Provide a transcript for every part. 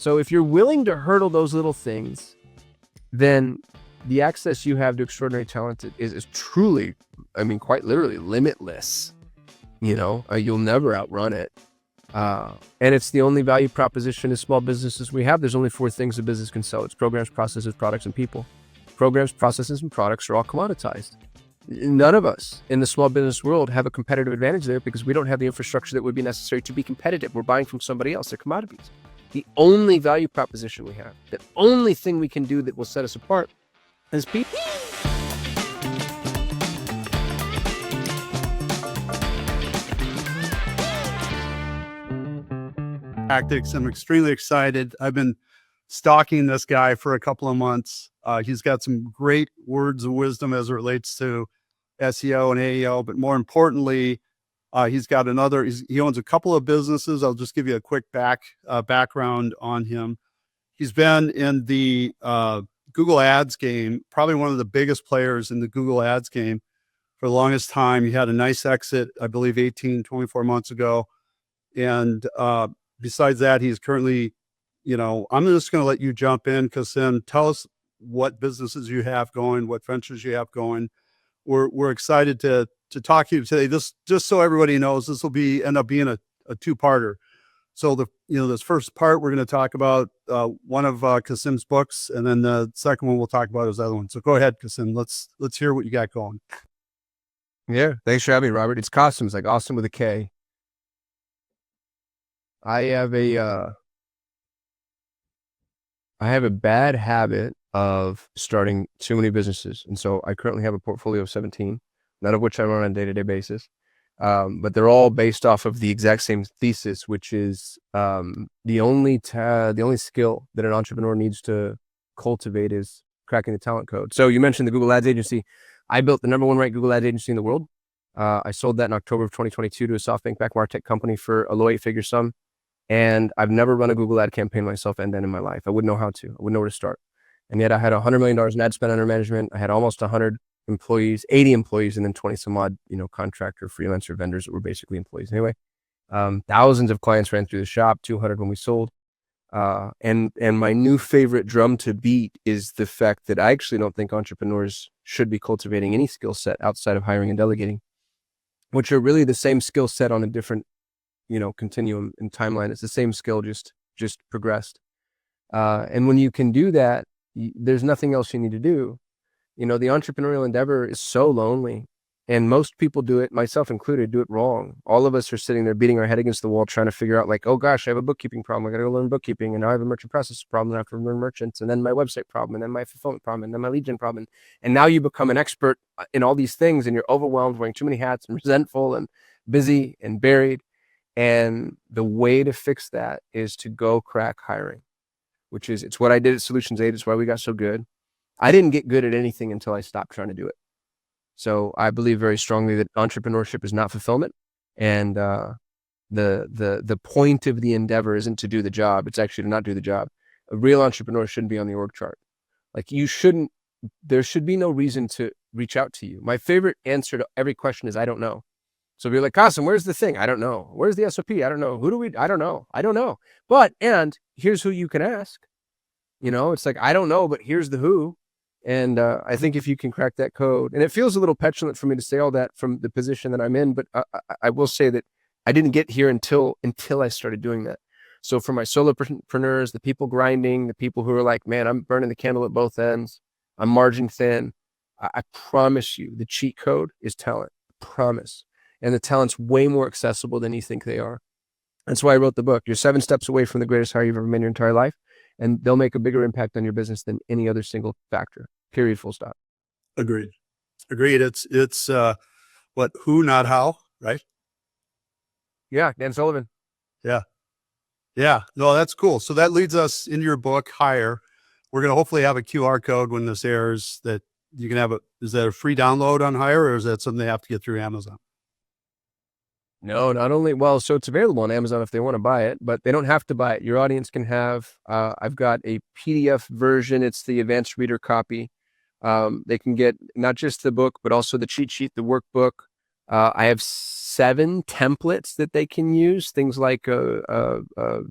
So if you're willing to hurdle those little things, then the access you have to extraordinary talent is truly, I mean, quite literally limitless. You'll never outrun it. And it's the only value proposition as small businesses we have. There's only 4 things a business can sell. It's programs, processes, products, and people. Programs, processes, and products are all commoditized. None of us in the small business world have a competitive advantage there because we don't have the infrastructure that would be necessary to be competitive. We're buying from somebody else. They're commodities. The only value proposition we have, the only thing we can do that will set us apart is people. Tactics. I'm extremely excited. I've been stalking this guy for a couple of months. He's got some great words of wisdom as it relates to SEO and AEO, but more importantly, he's got he owns a couple of businesses. I'll just give you a quick background on him. He's been in the Google Ads game, probably one of the biggest players in the Google Ads game for the longest time. He had a nice exit, I believe 24 months ago. And besides that, he's currently, I'm just going to let you jump in, Kasim. Tell us what businesses you have going, what ventures you have going. We're excited to talk to you today. This, just so everybody knows, this will end up being a 2-parter. So this first part, we're going to talk about one of Kasim's books, and then the second one we'll talk about his other one. So go ahead, Kasim. Let's hear what you got going. Yeah, thanks for having me, Robert. It's Kasim, it's like awesome with a K. I have a bad habit of starting too many businesses. And so I currently have a portfolio of 17, none of which I run on a day-to-day basis. But they're all based off of the exact same thesis, which is the only skill that an entrepreneur needs to cultivate is cracking the talent code. So you mentioned the Google Ads agency. I built the #1 ranked Google Ads agency in the world. I sold that in October of 2022 to a SoftBank-backed MarTech company for a low 8-figure sum. And I've never run a Google ad campaign myself end-to-end in my life. I wouldn't know how to. I wouldn't know where to start. And yet I had $100 million in ad spend under management. I had almost 100 employees, 80 employees, and then 20 some odd, contractor, freelancer vendors that were basically employees. Anyway, thousands of clients ran through the shop, 200 when we sold. And my new favorite drum to beat is the fact that I actually don't think entrepreneurs should be cultivating any skill set outside of hiring and delegating, which are really the same skill set on a different continuum and timeline. It's the same skill, just progressed. And when you can do that, there's nothing else you need to do. The entrepreneurial endeavor is so lonely, and most people do it, myself included, do it wrong. All of us are sitting there beating our head against the wall, trying to figure out like, oh gosh, I have a bookkeeping problem. I got to go learn bookkeeping. And now I have a merchant process problem. And I have to learn merchants, and then my website problem, and then my fulfillment problem, and then my lead gen problem. And now you become an expert in all these things, and you're overwhelmed, wearing too many hats, and resentful and busy and buried. And the way to fix that is to go crack hiring, it's what I did at Solutions 8. It's why we got so good. I didn't get good at anything until I stopped trying to do it. So I believe very strongly that entrepreneurship is not fulfillment. And the point of the endeavor isn't to do the job. It's actually to not do the job. A real entrepreneur shouldn't be on the org chart. There should be no reason to reach out to you. My favorite answer to every question is, I don't know. So if you're like, Kasim, where's the thing? I don't know. Where's the SOP? I don't know. I don't know. I don't know. And here's who you can ask. It's like, I don't know, but here's the who. And I think if you can crack that code, and it feels a little petulant for me to say all that from the position that I'm in, but I will say that I didn't get here until I started doing that. So for my solopreneurs, the people grinding, the people who are like, man, I'm burning the candle at both ends, I'm margin thin, I promise you the cheat code is talent. I promise. And the talent's way more accessible than you think they are. That's why I wrote the book. You're 7 steps away from the greatest hire you've ever made in your entire life, and they'll make a bigger impact on your business than any other single factor. Period. Full stop. Agreed. It's who, not how, right? Yeah, Dan Sullivan. Yeah. No, that's cool. So that leads us into your book, Hire. We're going to hopefully have a QR code when this airs that you can have is that a free download on Hire, or is that something they have to get through Amazon? No, not only, so it's available on Amazon if they want to buy it, but they don't have to buy it. Your audience can have, I've got a PDF version. It's the advanced reader copy. They can get not just the book, but also the cheat sheet, the workbook. I have 7 templates that they can use. Things like a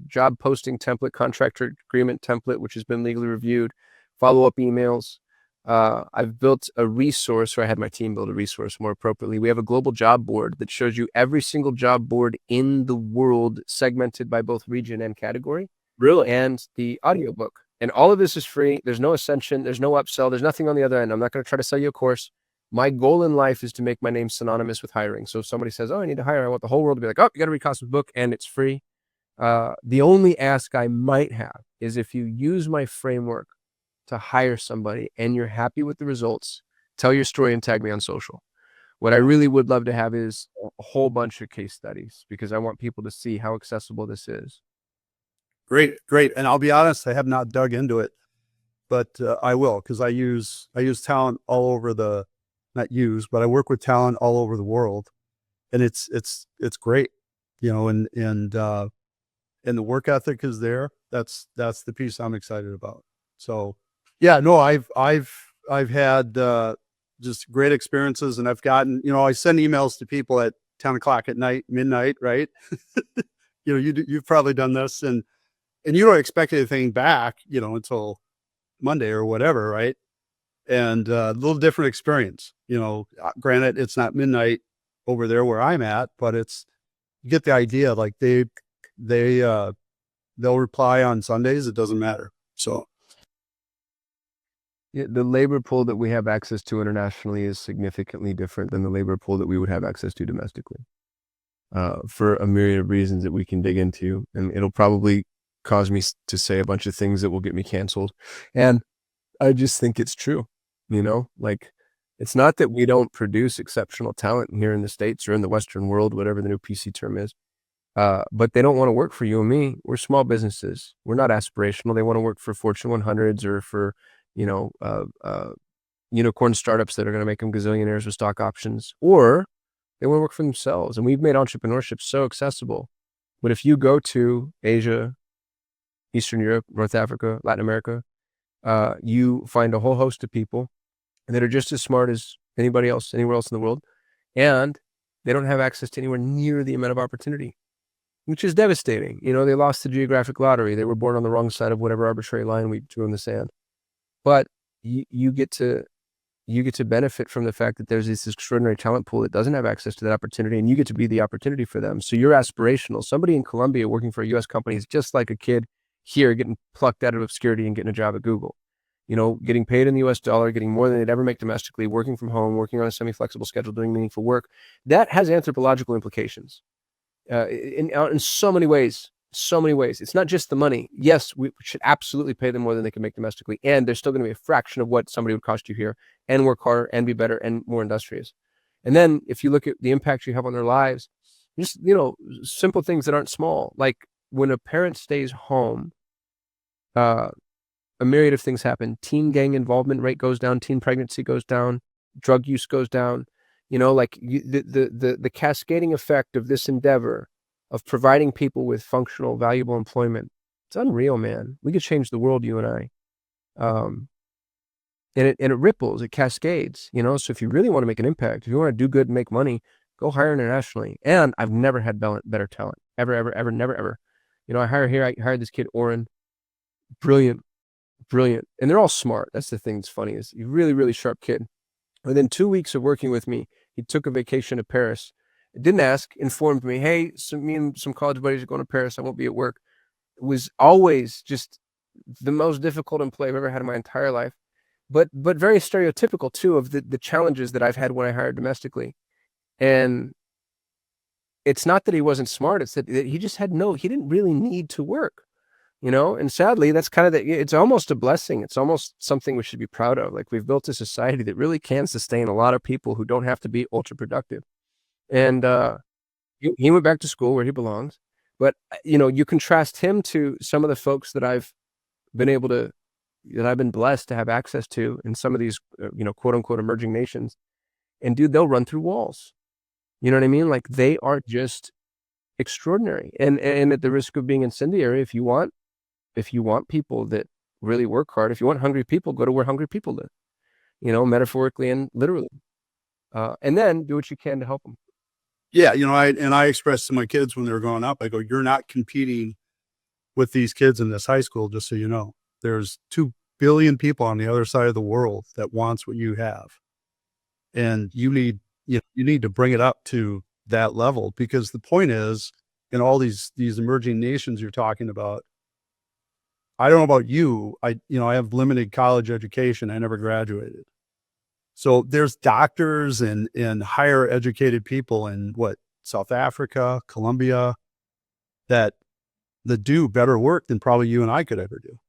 job posting template, contractor agreement template, which has been legally reviewed, follow-up emails. I've built a resource, or I had my team build a resource more appropriately. We have a global job board that shows you every single job board in the world, segmented by both region and category. Really? And the audiobook. And all of this is free. There's no ascension. There's no upsell. There's nothing on the other end. I'm not going to try to sell you a course. My goal in life is to make my name synonymous with hiring. So if somebody says, oh, I need to hire, I want the whole world to be like, oh, you got to read Kasim's book, and it's free. The only ask I might have is if you use my framework to hire somebody and you're happy with the results, tell your story and tag me on social. What I really would love to have is a whole bunch of case studies, because I want people to see how accessible this is. Great. And I'll be honest, I have not dug into it, but I will, because I use talent all over but I work with talent all over the world, and it's great, and the work ethic is there. That's the piece I'm excited about. So yeah, no, I've had just great experiences, and I've gotten, I send emails to people at 10 o'clock at night, midnight, right? You've probably done this, and you don't expect anything back, until Monday or whatever, right? And a little different experience, granted, it's not midnight over there where I'm at, but you get the idea. Like they'll reply on Sundays. It doesn't matter. So yeah, the labor pool that we have access to internationally is significantly different than the labor pool that we would have access to domestically, for a myriad of reasons that we can dig into. And it'll probably cause me to say a bunch of things that will get me canceled. And I just think it's true, like, it's not that we don't produce exceptional talent here in the States or in the Western world, whatever the new PC term is. But they don't want to work for you and me. We're small businesses. We're not aspirational. They want to work for Fortune 100s or for, unicorn startups that are going to make them gazillionaires with stock options, or they want to work for themselves. And we've made entrepreneurship so accessible. But if you go to Asia, Eastern Europe, North Africa, Latin America, you find a whole host of people that are just as smart as anybody else, anywhere else in the world. And they don't have access to anywhere near the amount of opportunity, which is devastating. They lost the geographic lottery. They were born on the wrong side of whatever arbitrary line we drew in the sand. But you get to benefit from the fact that there's this extraordinary talent pool that doesn't have access to that opportunity, and you get to be the opportunity for them. So you're aspirational. Somebody in Colombia working for a U.S. company is just like a kid here getting plucked out of obscurity and getting a job at Google. Getting paid in the US dollar, getting more than they'd ever make domestically, working from home, working on a semi-flexible schedule, doing meaningful work. That has anthropological implications in so many ways. It's not just the money. Yes, we should absolutely pay them more than they can make domestically, and there's still going to be a fraction of what somebody would cost you here, and work harder and be better and more industrious. And then if you look at the impact you have on their lives, just, simple things that aren't small, like when a parent stays home, a myriad of things happen. Teen gang involvement rate goes down, teen pregnancy goes down, drug use goes down. The cascading effect of this endeavor of providing people with functional, valuable employment, it's unreal, man. We could change the world, you and I. And it ripples, it cascades, so if you really want to make an impact, if you want to do good and make money, go hire internationally. And I've never had better talent, ever, never, ever. I hired this kid, Oren, brilliant. And they're all smart. That's the thing that's funny, is a really, really sharp kid. Within 2 weeks of working with me, he took a vacation to Paris. Didn't ask, informed me, hey, me and some college buddies are going to Paris. I won't be at work. It was always just the most difficult employee I've ever had in my entire life. But very stereotypical too of the challenges that I've had when I hired domestically. And it's not that he wasn't smart. It's that he just he didn't really need to work. And sadly, that's kind of it's almost a blessing. It's almost something we should be proud of. Like, we've built a society that really can sustain a lot of people who don't have to be ultra productive. And he went back to school where he belongs. But, you contrast him to some of the folks that I've been blessed to have access to in some of these, quote unquote, emerging nations. And dude, they'll run through walls. You know what I mean? Like, they are just extraordinary. And at the risk of being incendiary, if you want people that really work hard, if you want hungry people, go to where hungry people live, metaphorically and literally. And then do what you can to help them. Yeah. I expressed to my kids when they were growing up, I go, you're not competing with these kids in this high school, just so you know. There's 2 billion people on the other side of the world that wants what you have. And you need to bring it up to that level, because the point is, in all these emerging nations you're talking about, I don't know about you, I have limited college education. I never graduated. So there's doctors and higher educated people in South Africa, Colombia, that do better work than probably you and I could ever do.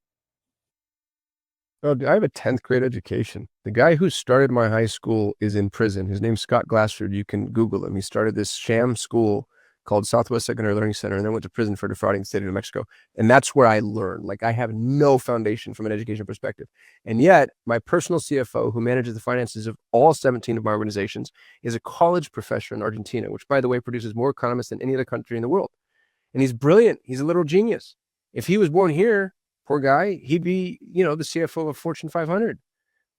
Oh, I have a 10th grade education. The guy who started my high school is in prison. His name's Scott Glassford. You can Google him. He started this sham school called Southwest Secondary Learning Center, and then went to prison for defrauding the state of New Mexico. And that's where I learned. Like, I have no foundation from an education perspective. And yet my personal CFO, who manages the finances of all 17 of my organizations, is a college professor in Argentina, which, by the way, produces more economists than any other country in the world. And he's brilliant. He's a literal genius. If he was born here, poor guy, he'd be, the CFO of a Fortune 500.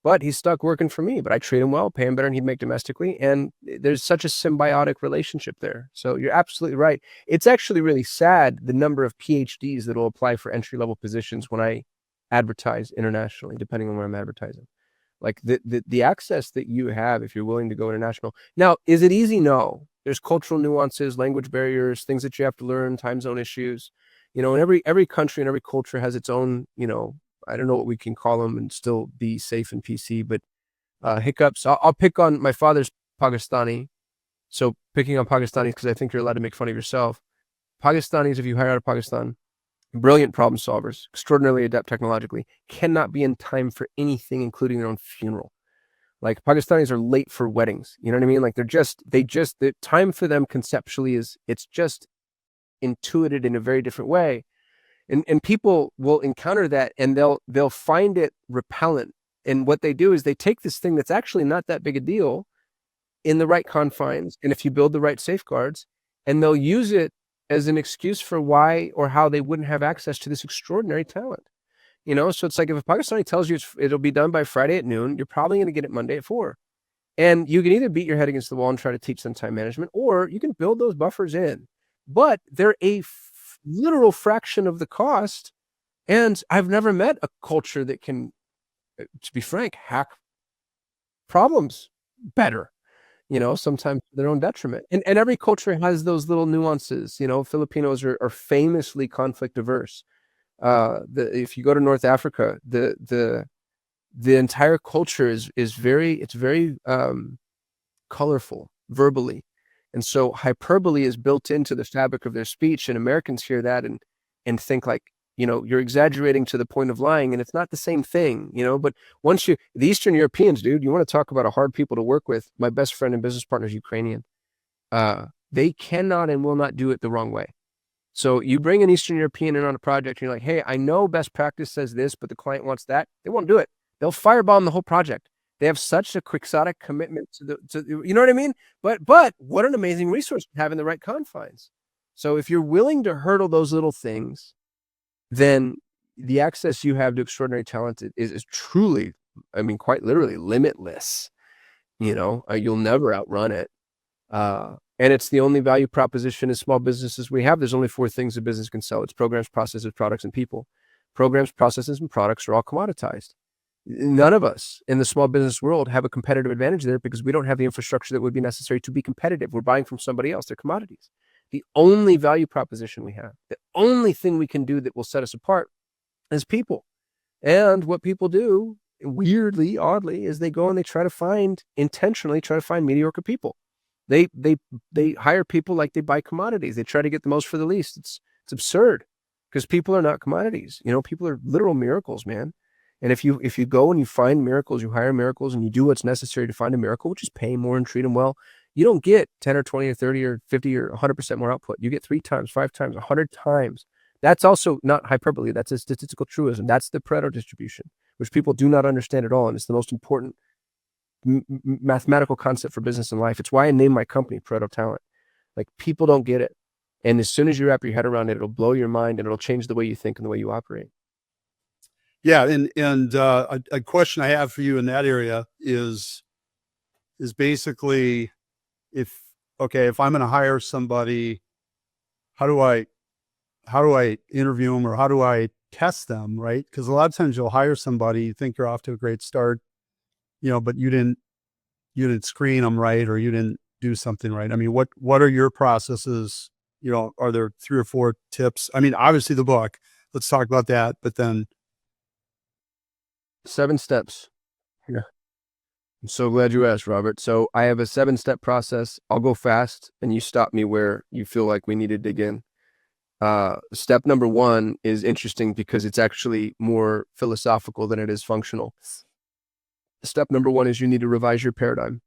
But he's stuck working for me. But I treat him well, pay him better than he'd make domestically. And there's such a symbiotic relationship there. So you're absolutely right. It's actually really sad, the number of PhDs that will apply for entry-level positions when I advertise internationally, depending on where I'm advertising. Like the access that you have if you're willing to go international. Now, is it easy? No. There's cultural nuances, language barriers, things that you have to learn, time zone issues. And every country and every culture has its own, I don't know what we can call them and still be safe and PC, but hiccups. I'll pick on my father's Pakistani. So picking on Pakistanis, because I think you're allowed to make fun of yourself. Pakistanis, if you hire out of Pakistan, brilliant problem solvers, extraordinarily adept technologically, cannot be in time for anything, including their own funeral. Like, Pakistanis are late for weddings. You know what I mean? Like, the time for them conceptually it's just intuited in a very different way. And people will encounter that and they'll find it repellent. And what they do is they take this thing that's actually not that big a deal in the right confines, and if you build the right safeguards, and they'll use it as an excuse for why or how they wouldn't have access to this extraordinary talent. So it's like, if a Pakistani tells you it'll be done by Friday at noon, you're probably going to get it Monday at 4. And you can either beat your head against the wall and try to teach them time management, or you can build those buffers in. But they're a literal fraction of the cost. And I've never met a culture that can, to be frank, hack problems better, sometimes to their own detriment. And every culture has those little nuances. Filipinos are famously conflict averse. If you go to North Africa, the entire culture is very colorful verbally. And so hyperbole is built into the fabric of their speech, and Americans hear that and think like, you're exaggerating to the point of lying, and it's not the same thing, but the Eastern Europeans, dude, you want to talk about a hard people to work with. My best friend and business partner is Ukrainian. They cannot and will not do it the wrong way. So you bring an Eastern European in on a project, and you're like, hey, I know best practice says this, but the client wants that. They won't do it. They'll firebomb the whole project. They have such a quixotic commitment to you know what I mean? But what an amazing resource to have in the right confines. So if you're willing to hurdle those little things, then the access you have to extraordinary talent is truly, quite literally limitless. You'll never outrun it. And it's the only value proposition as small businesses we have. There's only 4 things a business can sell. It's programs, processes, products, and people. Programs, processes, and products are all commoditized. None of us in the small business world have a competitive advantage there, because we don't have the infrastructure that would be necessary to be competitive. We're buying from somebody else. They're commodities. The only value proposition we have, the only thing we can do that will set us apart, is people. And what people do, weirdly, oddly, is they go and they intentionally try to find mediocre people. They hire people like they buy commodities. They try to get the most for the least. It's absurd, because people are not commodities. People are literal miracles, man. And if you go and you find miracles, you hire miracles, and you do what's necessary to find a miracle, which is pay more and treat them well, you don't get 10 or 20 or 30 or 50 or 100% more output. You get 3 times, 5 times, 100 times. That's also not hyperbole. That's a statistical truism. That's the Pareto distribution, which people do not understand at all. And it's the most important mathematical concept for business and life. It's why I named my company Pareto Talent. Like, people don't get it. And as soon as you wrap your head around it, it'll blow your mind, and it'll change the way you think and the way you operate. Yeah. And a question I have for you in that area is basically, if okay, if I'm going to hire somebody, how do I interview them, or how do I test them? Right. Cause a lot of times you'll hire somebody, you think you're off to a great start, but you didn't screen them right, or you didn't do something right. I mean, what are your processes? Are there 3 or 4 tips? I mean, obviously the book, let's talk about that, but then 7 steps. Yeah. I'm so glad you asked, Robert. So I have a 7-step process. I'll go fast and you stop me where you feel like we need to dig in. Step number 1 is interesting because it's actually more philosophical than it is functional. Step number 1 is you need to revise your paradigm.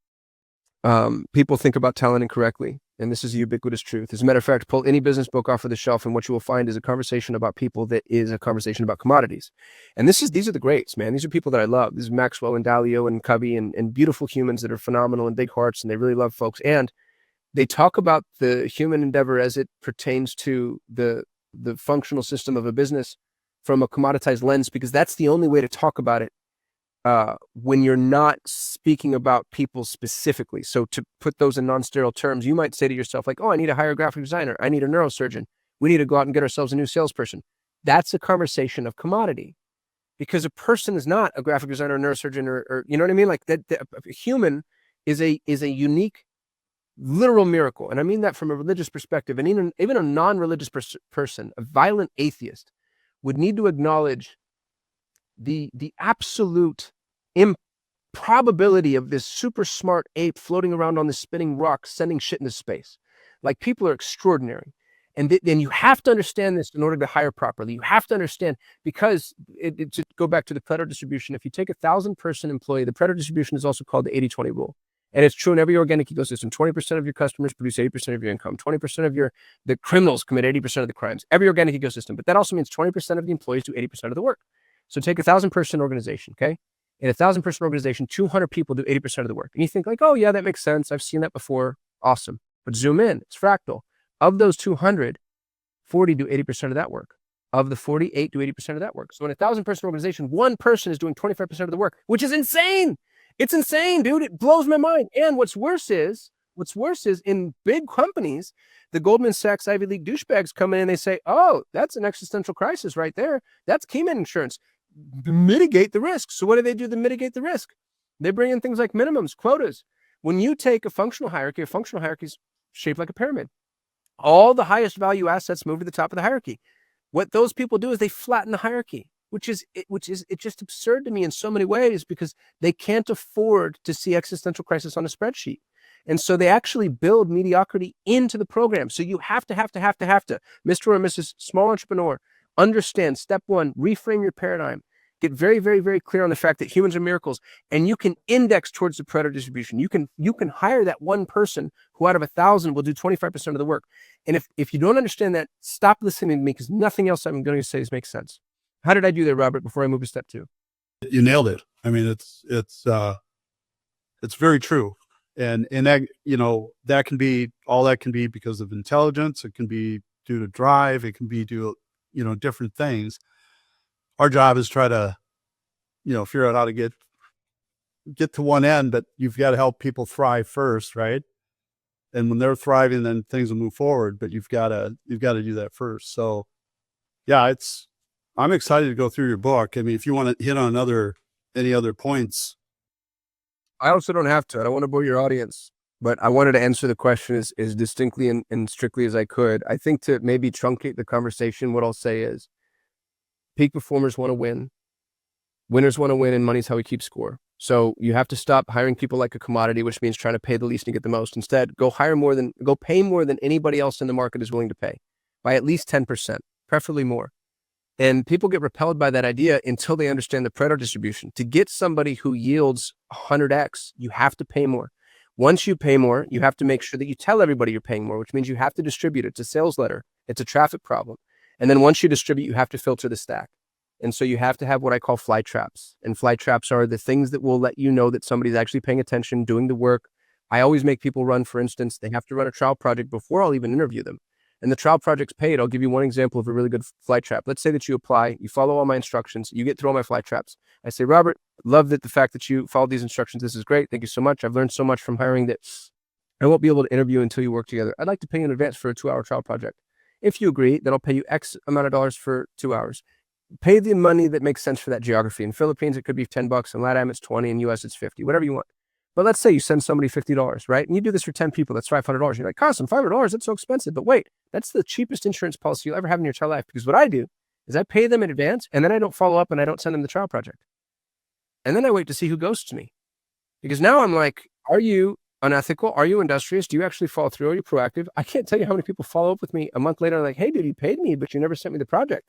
People think about talent incorrectly, and this is a ubiquitous truth. As a matter of fact, pull any business book off of the shelf, and what you will find is a conversation about people that is a conversation about commodities. And these are the greats, man. These are people that I love. This is Maxwell and Dalio and Covey and beautiful humans that are phenomenal and big hearts, and they really love folks. And they talk about the human endeavor as it pertains to the functional system of a business from a commoditized lens, because that's the only way to talk about it when you're not speaking about people specifically. So to put those in non-sterile terms, you might say to yourself like, oh, I need to hire a graphic designer. I need a neurosurgeon. We need to go out and get ourselves a new salesperson. That's a conversation of commodity, because a person is not a graphic designer, or neurosurgeon, or you know what I mean? Like that, a human is a unique, literal miracle. And I mean that from a religious perspective. And even a non-religious person, a violent atheist, would need to acknowledge the absolute improbability of this super smart ape floating around on this spinning rock, sending shit into space. Like, people are extraordinary. And then you have to understand this in order to hire properly. You have to understand, because to go back to the Pareto distribution, if you take 1,000-person employee, the Pareto distribution is also called the 80-20 rule. And it's true in every organic ecosystem. 20% of your customers produce 80% of your income. 20% of the criminals commit 80% of the crimes. Every organic ecosystem. But that also means 20% of the employees do 80% of the work. So take 1,000-person organization, okay? In 1,000-person organization, 200 people do 80% of the work. And you think like, oh yeah, that makes sense. I've seen that before. Awesome. But zoom in, it's fractal. Of those 200, 40 do 80% of that work. Of the 48 do 80% of that work. So in a 1,000-person organization, one person is doing 25% of the work, which is insane. It's insane, dude. It blows my mind. And what's worse is in big companies, the Goldman Sachs Ivy League douchebags come in and they say, oh, that's an existential crisis right there. That's Keyman insurance. Mitigate the risk. So what do they do to mitigate the risk? They bring in things like minimums, quotas. When you take a functional hierarchy is shaped like a pyramid. All the highest value assets move to the top of the hierarchy. What those people do is they flatten the hierarchy, which is just absurd to me in so many ways, because they can't afford to see existential crisis on a spreadsheet. And so they actually build mediocrity into the program. So you have to, Mr. or Mrs. Small Entrepreneur, understand step 1, reframe your paradigm. Get very, very, very clear on the fact that humans are miracles, and you can index towards the Pareto distribution. You can hire that one person who out of 1,000 will do 25% of the work. And if you don't understand that, stop listening to me, because nothing else I'm going to say makes sense. How did I do there, Robert, before I move to step 2? You nailed it. I mean, it's very true. And that, that can be because of intelligence. It can be due to drive. It can be due to, different things. Our job is try to, figure out how to get to one end, but you've got to help people thrive first, right? And when they're thriving, then things will move forward, but you've got to do that first. So yeah, I'm excited to go through your book. I mean, if you want to hit on any other points. I also don't have to. I don't want to bore your audience, but I wanted to answer the question as distinctly and strictly as I could. I think to maybe truncate the conversation, what I'll say is, peak performers want to win. Winners want to win, and money's how we keep score. So you have to stop hiring people like a commodity, which means trying to pay the least and get the most. Instead, go pay more than anybody else in the market is willing to pay, by at least 10%, preferably more. And people get repelled by that idea until they understand the Pareto distribution. To get somebody who yields 100x, you have to pay more. Once you pay more, you have to make sure that you tell everybody you're paying more, which means you have to distribute it. It's a sales letter. It's a traffic problem. And then once you distribute, you have to filter the stack. And so you have to have what I call fly traps. And fly traps are the things that will let you know that somebody's actually paying attention, doing the work. I always make people run, for instance, they have to run a trial project before I'll even interview them. And the trial project's paid. I'll give you one example of a really good fly trap. Let's say that you apply, you follow all my instructions, you get through all my fly traps. I say, Robert, love that the fact that you followed these instructions. This is great. Thank you so much. I've learned so much from hiring that I won't be able to interview until you work together. I'd like to pay you in advance for a 2-hour trial project. If you agree, then I'll pay you X amount of dollars for 2 hours. Pay the money that makes sense for that geography. In Philippines, it could be $10. In LATAM, it's 20. In US, it's 50. Whatever you want. But let's say you send somebody $50, right? And you do this for 10 people. That's $500. You're like, Kasim, $500, that's so expensive. But wait, that's the cheapest insurance policy you'll ever have in your entire life. Because what I do is I pay them in advance, and then I don't follow up, and I don't send them the trial project. And then I wait to see who ghosts me. Because now I'm like, are you unethical? Are you industrious? Do you actually follow through? Are you proactive? I can't tell you how many people follow up with me a month later, like, hey, dude, you paid me, but you never sent me the project.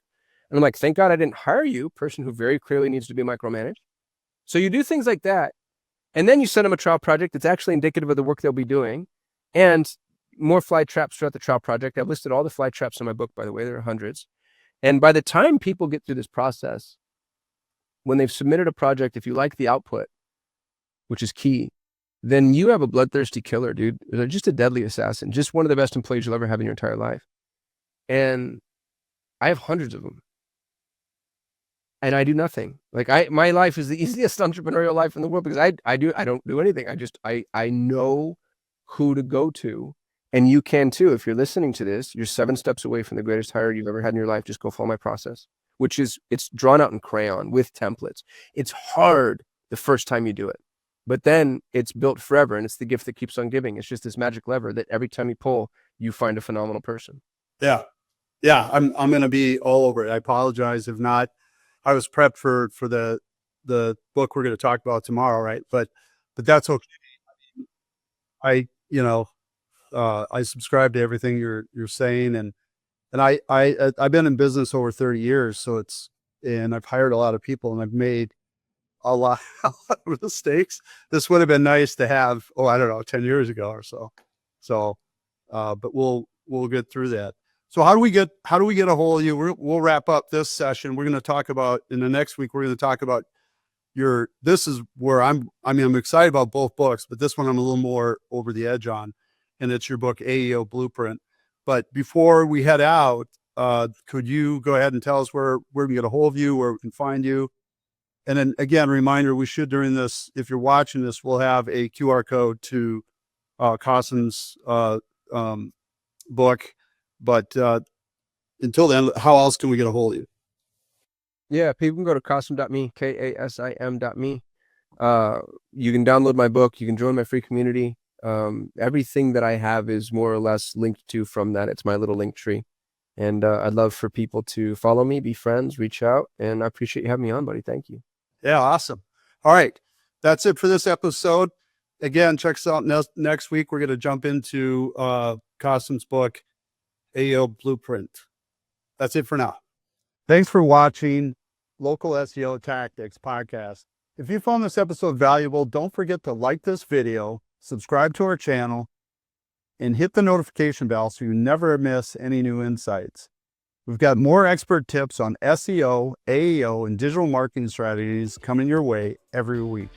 And I'm like, thank God I didn't hire you, person who very clearly needs to be micromanaged. So you do things like that. And then you send them a trial project that's actually indicative of the work they'll be doing, and more fly traps throughout the trial project. I've listed all the fly traps in my book, by the way. There are hundreds. And by the time people get through this process, when they've submitted a project, if you like the output, which is key, then you have a bloodthirsty killer, dude. They're just a deadly assassin, just one of the best employees you'll ever have in your entire life. And I have hundreds of them. And I do nothing. Like my life is the easiest entrepreneurial life in the world because I don't do anything. I know who to go to, and you can too. If you're listening to this, you're 7 steps away from the greatest hire you've ever had in your life. Just go follow my process, which is, it's drawn out in crayon with templates. It's hard the first time you do it, but then it's built forever, and it's the gift that keeps on giving. It's just this magic lever that every time you pull, you find a phenomenal person. Yeah. Yeah. I'm going to be all over it. I apologize if not. I was prepped for the book we're going to talk about tomorrow. Right. But that's okay. I subscribe to everything you're saying. And I've been in business over 30 years. And I've hired a lot of people, and I've made a lot of mistakes. This would have been nice to have, 10 years ago or so. But we'll get through that. So how do we get a hold of you? We'll wrap up this session. We're going to talk about, in the next week, we're going to talk about this is where I'm excited about both books, but this one I'm a little more over the edge on, and it's your book, AEO Blueprint. But before we head out, could you go ahead and tell us where we get a hold of you, where we can find you? And then again, reminder, we should, during this, if you're watching this, we'll have a QR code to Kasim's book. But until then, how else can we get a hold of you? Yeah, people can go to kasim.me, KASIM.me. You can download my book. You can join my free community. Everything that I have is more or less linked to from that. It's my little link tree. And I'd love for people to follow me, be friends, reach out. And I appreciate you having me on, buddy. Thank you. Yeah, awesome. All right. That's it for this episode. Again, check us out next week. We're going to jump into Kasim's book, AEO Blueprint. That's it for now. Thanks for watching Local SEO Tactics podcast. If you found this episode valuable, don't forget to like this video, subscribe to our channel, and hit the notification bell so you never miss any new insights. We've got more expert tips on SEO, AEO, and digital marketing strategies coming your way every week.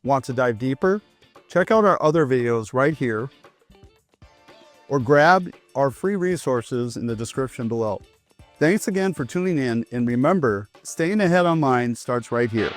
Want to dive deeper? Check out our other videos right here, or grab our free resources in the description below. Thanks again for tuning in, and remember, staying ahead online starts right here.